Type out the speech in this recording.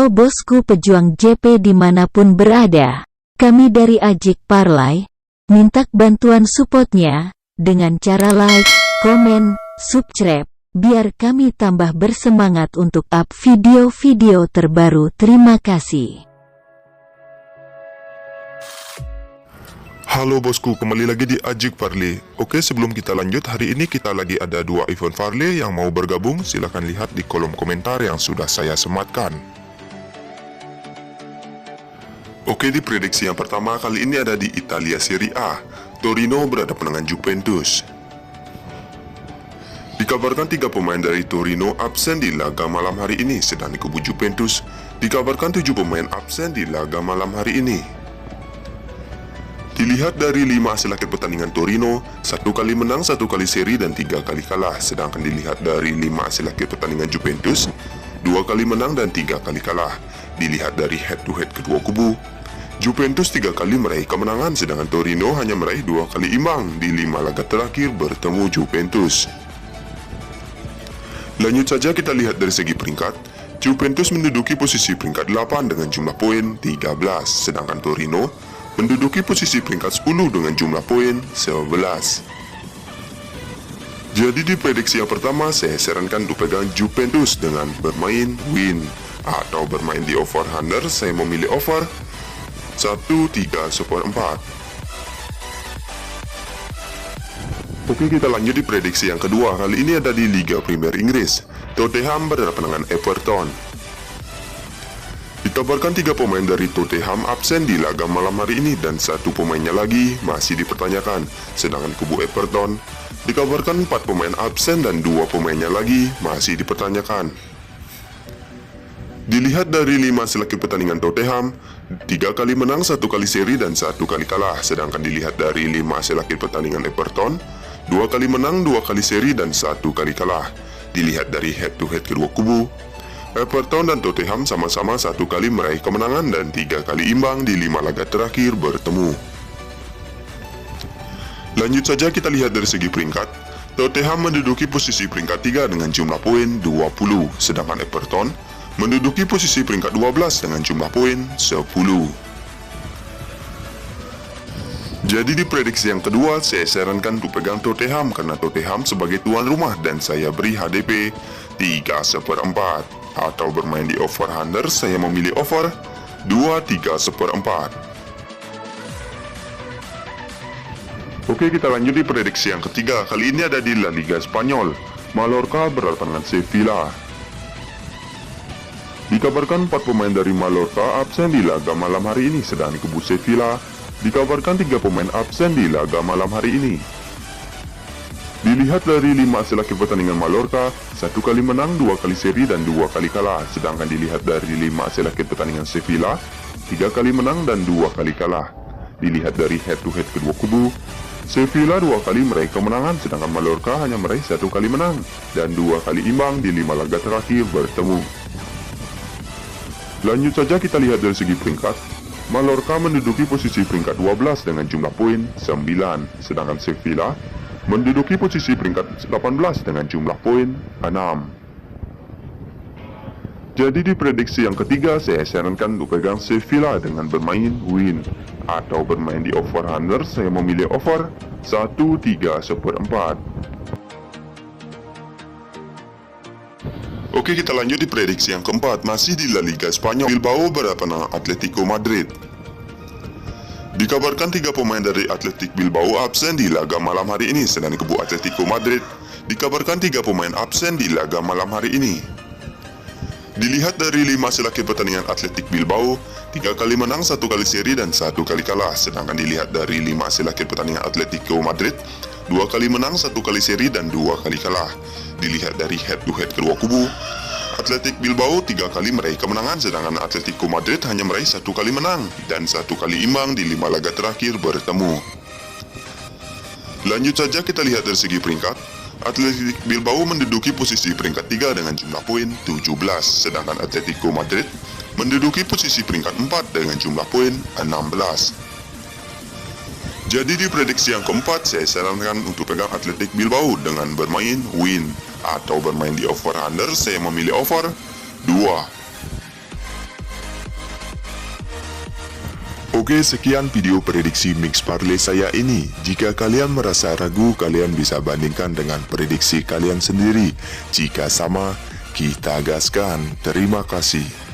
Halo bosku pejuang JP dimanapun berada. Kami dari Ajik Parlay, minta bantuan supportnya, dengan cara like, komen, subscribe, biar kami tambah bersemangat untuk up video-video terbaru. Terima kasih. Halo bosku, kembali lagi di Ajik Parlay. Oke, sebelum kita lanjut, hari ini kita lagi ada 2 event Parlay yang mau bergabung. Silahkan lihat di kolom komentar yang sudah saya sematkan. Oke, di prediksi yang pertama kali ini ada di Italia Serie A. Torino berhadapan dengan Juventus. Dikabarkan 3 pemain dari Torino absen di laga malam hari ini, sedang di kubu Juventus dikabarkan 7 pemain absen di laga malam hari ini. Dilihat dari 5 hasil akhir pertandingan Torino, 1 kali menang, 1 kali seri, dan 3 kali kalah. Sedangkan dilihat dari 5 hasil akhir pertandingan Juventus, 2 kali menang dan 3 kali kalah. Dilihat dari head to head kedua kubu, Juventus 3 kali meraih kemenangan, sedangkan Torino hanya meraih 2 kali imbang di 5 laga terakhir bertemu Juventus. Lanjut saja kita lihat dari segi peringkat. Juventus menduduki posisi peringkat 8 dengan jumlah poin 13, sedangkan Torino menduduki posisi peringkat 10 dengan jumlah poin 11. Jadi di prediksi yang pertama saya sarankan untuk pegang Juventus dengan bermain win atau bermain di over under. Saya memilih over 1/3/4. Oke, kita lanjut di prediksi yang kedua. Kali ini ada di Liga Premier Inggris. Tottenham berhadapan dengan Everton. Dikabarkan 3 pemain dari Tottenham absen di laga malam hari ini dan 1 pemainnya lagi masih dipertanyakan. Sedangkan kubu Everton dikabarkan 4 pemain absen dan 2 pemainnya lagi masih dipertanyakan. Dilihat dari 5 hasil akhir pertandingan Tottenham, 3 kali menang, 1 kali seri, dan 1 kali kalah. Sedangkan dilihat dari 5 hasil akhir pertandingan Everton, 2 kali menang, 2 kali seri, dan 1 kali kalah. Dilihat dari head to head kedua kubu, Everton dan Tottenham sama-sama 1 kali meraih kemenangan dan 3 kali imbang di 5 laga terakhir bertemu. Lanjut saja kita lihat dari segi peringkat. Tottenham menduduki posisi peringkat 3 dengan jumlah poin 20, sedangkan Everton menduduki posisi peringkat 12 dengan jumlah poin 10. Jadi di prediksi yang kedua saya sarankan untuk pegang Tottenham karena Tottenham sebagai tuan rumah dan saya beri HDP 3/4. Atau bermain di over under, saya memilih over 2/3/4. Oke, kita lanjut di prediksi yang ketiga. Kali ini ada di La Liga Spanyol. Mallorca berhadapan dengan Sevilla. Dikabarkan 4 pemain dari Mallorca absen di laga malam hari ini, sedang di kubu Sevilla dikabarkan 3 pemain absen di laga malam hari ini. Dilihat dari 5 hasil akhir pertandingan Mallorca, 1 kali menang, 2 kali seri, dan 2 kali kalah. Sedangkan dilihat dari 5 hasil akhir pertandingan Sevilla, 3 kali menang dan 2 kali kalah. Dilihat dari head to head kedua kubu, Sevilla 2 kali meraih kemenangan, sedangkan Mallorca hanya meraih 1 kali menang dan 2 kali imbang di 5 laga terakhir bertemu. Lanjut saja kita lihat dari segi peringkat. Mallorca menduduki posisi peringkat 12 dengan jumlah poin 9, sedangkan Sevilla menduduki posisi peringkat 18 dengan jumlah poin 6. Jadi di prediksi yang ketiga saya sarankan untuk pegang Sevilla dengan bermain win atau bermain di over under. Saya memilih over 1/3/4. Oke, kita lanjut di prediksi yang keempat. Masih di La Liga Spanyol, Bilbao berhadapan dengan Atletico Madrid. Dikabarkan 3 pemain dari Athletic Bilbao absen di laga malam hari ini, sedang di kubu Atletico Madrid dikabarkan 3 pemain absen di laga malam hari ini. Dilihat dari 5 hasil akhir pertandingan Athletic Bilbao, 3 kali menang, 1 kali seri, dan 1 kali kalah. Sedangkan dilihat dari 5 hasil akhir pertandingan Atletico Madrid, 2 kali menang, 1 kali seri, dan 2 kali kalah. Dilihat dari head to head kedua kubu, Athletic Bilbao 3 kali meraih kemenangan, sedangkan Atletico Madrid hanya meraih 1 kali menang dan 1 kali imbang di 5 laga terakhir bertemu. Lanjut saja kita lihat dari segi peringkat. Athletic Bilbao menduduki posisi peringkat 3 dengan jumlah poin 17, sedangkan Atletico Madrid menduduki posisi peringkat 4 dengan jumlah poin 16. Jadi di prediksi yang keempat saya sarankan untuk pegang Athletic Bilbao dengan bermain win atau bermain di over under. Saya memilih over 2. Oke, sekian video prediksi mix parlay saya ini. Jika kalian merasa ragu, kalian bisa bandingkan dengan prediksi kalian sendiri. Jika sama, kita gaskan. Terima kasih.